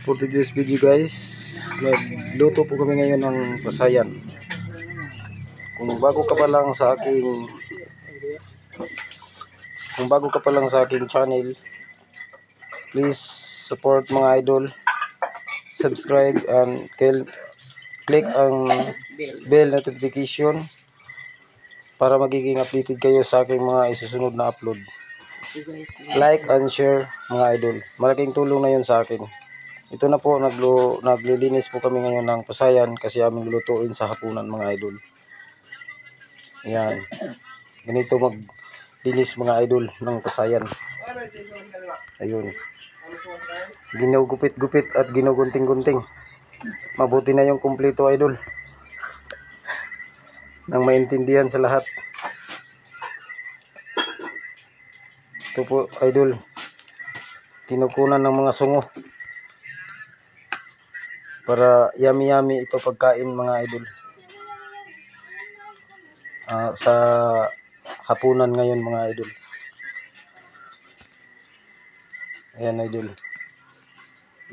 For today's video guys, nagluto po kami ngayon ng pasayan. Kung bago ka pa lang sa aking channel, please support mga idol, subscribe and click ang bell notification para magiging updated kayo sa aking mga isusunod na upload. Like and share mga idol, malaking tulong na yun sa akin. Ito na po, naglilinis po kami ngayon ng pasayan kasi aming lulutuin sa hapunan mga idol. Ayan, ganito maglinis mga idol ng pasayan. Ayun, ginugupit-gupit at ginugunting-gunting. Mabuti na yung kumpleto idol, nang maintindihan sa lahat. Ito po idol, kinukunan ng mga sungo para yummy ito pagkain mga idol. Sa hapunan ngayon mga idol. Ayan idol,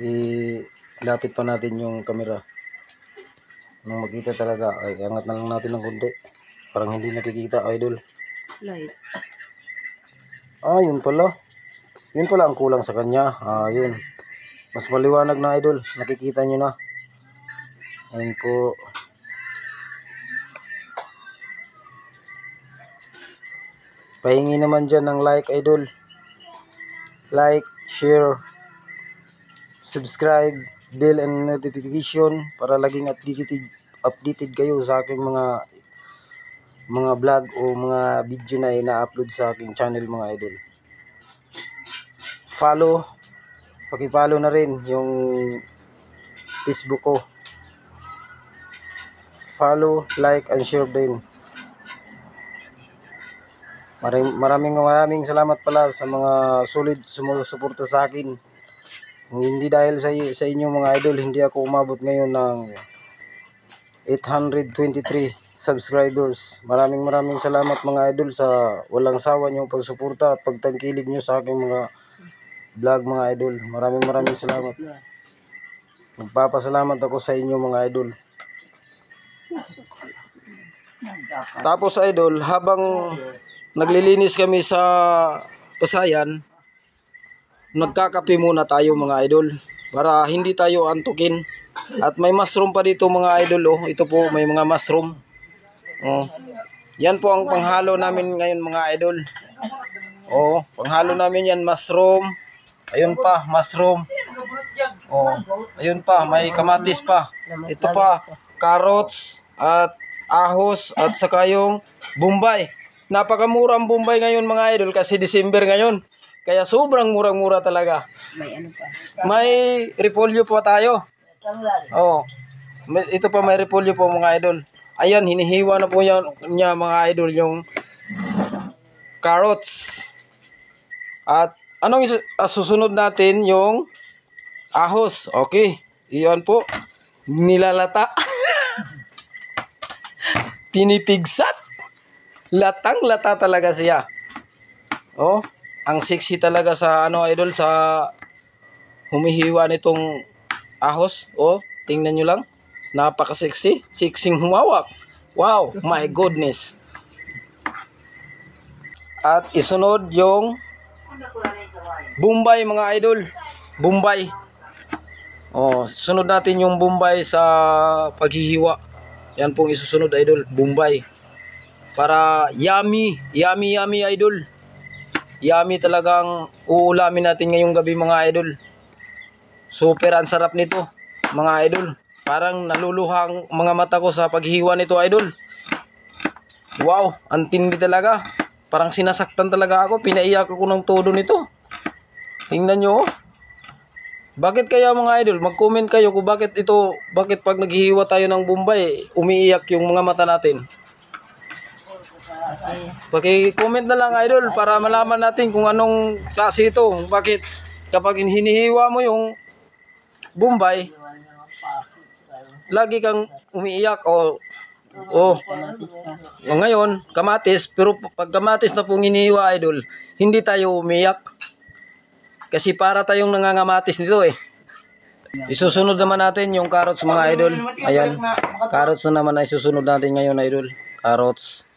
ilapit pa natin yung camera. Nung makita talaga ay angat na lang natin ng konti, parang hindi nakikita idol. Light. Yun pala ang kulang sa kanya. Yun, mas maliwanag na idol, nakikita nyo na. Ayun po. Pahingi naman dyan ng like idol. Like, share, subscribe, bell and notification para laging updated kayo sa aking mga vlog o mga video na ina-upload sa aking channel mga idol. Paki-follow na rin yung Facebook ko. Follow, like, and share din. Maraming salamat pala sa mga solid sumusuporta sa akin. Kung hindi dahil sa inyo mga idol, hindi ako umabot ngayon ng 823 subscribers. Maraming salamat mga idol sa walang sawa niyong pagsuporta at pagtangkilig niyo sa aking mga vlog mga idol. Maraming salamat. Magpapasalamat ako sa inyo mga idol. Tapos idol, habang naglilinis kami sa pasayan, nagkakape muna tayo mga idol para hindi tayo antukin. At may mushroom pa dito mga idol. Ito po, may mga mushroom. Yan po ang panghalo namin ngayon mga idol. Panghalo namin yan, mushroom. Ayun pa, mushroom. Ayun pa, may kamatis pa. Ito pa, carrots at ahos at saka yung bombay. Napakamura ang bombay ngayon mga idol kasi December ngayon. Kaya sobrang murang-mura talaga. May ano pa? May repolyo pa tayo. Ito pa, may repolyo po mga idol. Ayan, hinihiwa na po niya mga idol yung carrots. At anong susunod natin? Yung ahos. Okay. Iyon po. Nilalata. Pinipigsat. Latang-lata talaga siya. Ang sexy talaga sa idol, sa humihiwa nitong ahos. Tingnan nyo lang. Napaka-sexy. Sexing humawak. Wow, my goodness. At isunod yung bombay mga idol. Bombay. Sunod natin yung bombay sa paghihiwa. Yan pong isusunod idol, bombay. Para yummy idol. Yummy talagang uulamin natin ngayong gabi mga idol. Super ang sarap nito mga idol. Parang naluluhang mga mata ko sa paghihiwa nito idol. Wow, ang tindi talaga. Parang sinasaktan talaga ako. Pinaiyak ako ng todo nito. Tingnan nyo. Bakit kaya mga idol, mag-comment kayo kung bakit pag naghihiwa tayo ng bombay, umiiyak yung mga mata natin. Paki-comment na lang idol para malaman natin kung anong klase ito. Bakit kapag hinihiwa mo yung bombay, lagi kang umiiyak ngayon kamatis, pero pag kamatis na pong hinihiwa idol, hindi tayo umiiyak. Kasi para tayong nangangamatis nito Isusunod naman natin yung carrots mga idol. Ayan. Carrots na naman ay susunod natin ngayon idol. Carrots.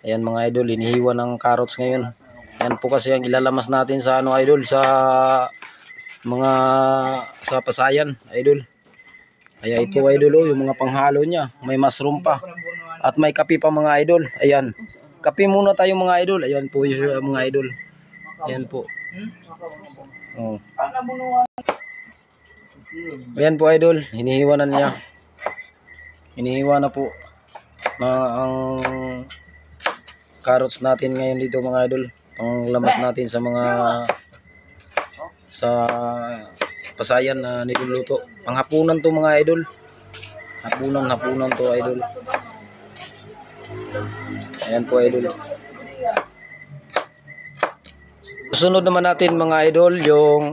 Ayan mga idol, hinihiwa ng carrots ngayon. Ayan po kasi ang ilalamas natin sa ano idol, sa mga sa pasayan idol. Kaya ito idol oh, yung mga panghalo niya. May mushroom pa. At may kape pa mga idol. Ayan. Kape muna tayo mga idol. Ayan po yung mga idol. Ayan po. Oh. Ayan po idol, hinihiwa na niya. Hinihiwa na po na ang carrots natin ngayon dito mga idol. Panglamas natin sa mga sa pasayan na niluluto. Panghapunan to mga idol. Hapunan to idol. Ayan po idol. Susunod naman natin mga idol yung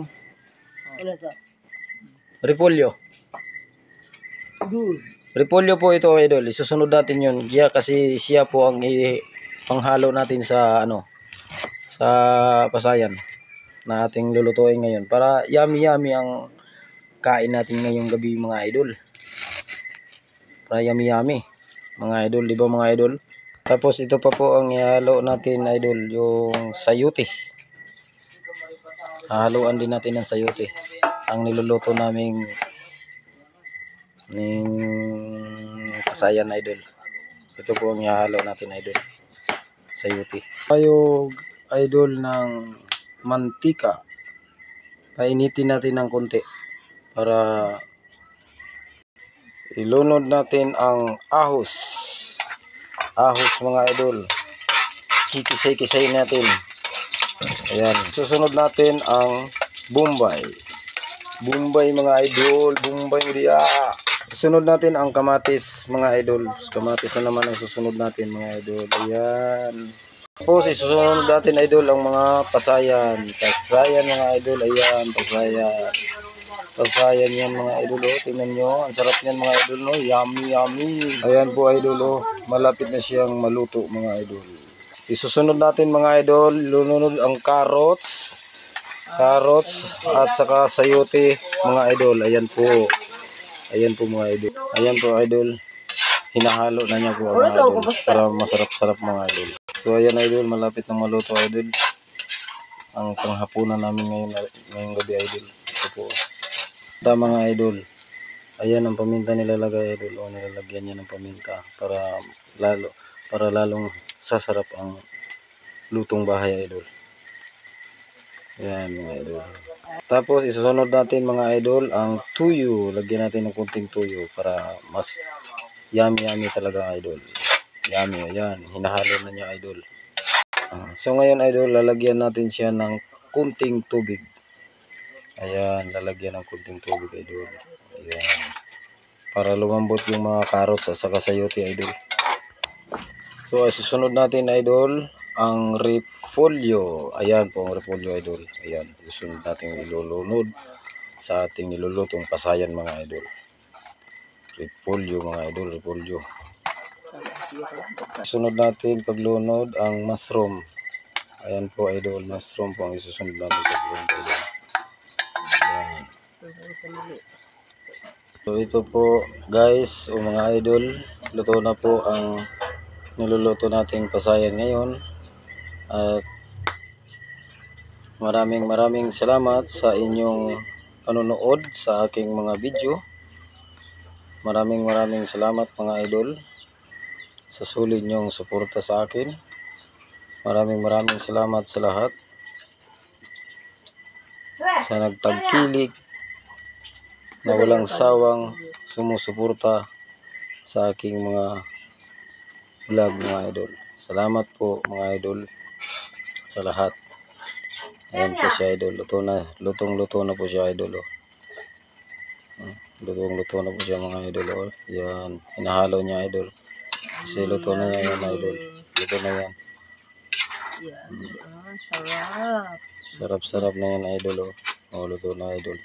repolyo. Repolyo po ito idol. Isusunod natin yun. Kaya kasi siya po ang panghalo natin sa ano, sa pasayan na ating lulutuin ngayon. Para yummy ang kain natin ngayong gabi mga idol. Para yummy mga idol, di ba mga idol? Tapos ito pa po ang ihalo natin idol, yung sayote. Hahaluan din natin ng sayote. Ang niluluto naming pasayan idol. Ito po ang ihalo natin idol. Sayote. Tayo idol ng mantika. Painitin natin ng konti para ilunod natin ang ahos. Ahos mga idol. Kikisay-kisay natin. Ayan. Susunod natin ang bombay. Bombay mga idol. Bombay dia. Susunod natin ang kamatis mga idol. Kamatis na naman ang susunod natin mga idol. Ayan. Tapos isusunod natin idol ang mga pasayan. Pasayan mga idol. Ayan. Pasayan. Pasayan yan mga idol. Oh. Tingnan nyo. Ang sarap niyan mga idol. No? Yummy. Ayan po idol. Oh. Malapit na siyang maluto mga idol. Isusunod natin mga idol. Lununod ang carrots. Carrots at saka sayote mga idol. Ayan po. Ayan po mga idol. Ayan po idol. Hinahalo na niya po mga idol. Para masarap-sarap mga idol. So ayan idol. Malapit na maluto idol. Ang panghapunan namin ngayong gabi idol. Ito po. Ito mga idol. Ayan ang paminta nilalagay idol. O nilalagyan niya ng paminta. Para lalong sasarap ang lutong bahay idol. Yan mga idol. Tapos isusunod natin mga idol ang tuyo. Lagyan natin ng kunting tuyo para mas yummy talaga idol. Yummy. Ayan. Hinahalo na niya idol. So ngayon idol lalagyan natin siya ng kunting tubig. Ayan. Lalagyan ng kunting tubig idol. Ayan. Para lumambot yung mga carrots at saka sayote idol. So isusunod natin idol ang repolyo. Ayan po ang repolyo idol. Ayan, isusunod natin ilulunod sa ating nilulutong pasayan mga idol. Repolyo mga idol, repolyo. Isusunod natin paglunod ang mushroom. Ayan po idol, mushroom po ang isusunod natin paglunod idol. Ayan. So ito po guys o mga idol, luto na po ang niluluto nating pasayan ngayon. At maraming salamat sa inyong panonood sa aking mga video. Maraming salamat mga idol sa sulit nyong suporta sa akin. Maraming salamat sa lahat sa nagtangkilik na walang sawang sumusuporta sa aking mga vlog mga idol. Salamat po mga idol sa lahat. Ayan po siya idol. Lutong-luto na po siya idol. Oh. Lutong-luto na po siya mga idol. Oh. Yan. Hinahalo niya idol. Kasi luto na niya yan idol. Luto na yan. Sarap. Sarap-sarap na yan idol. Oh. Luto na idol.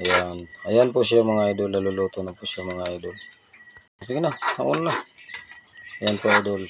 Ayan. Ayan po siya mga idol. Laluluto na po siya mga idol. Sige na. Taon na. Ayan po idol.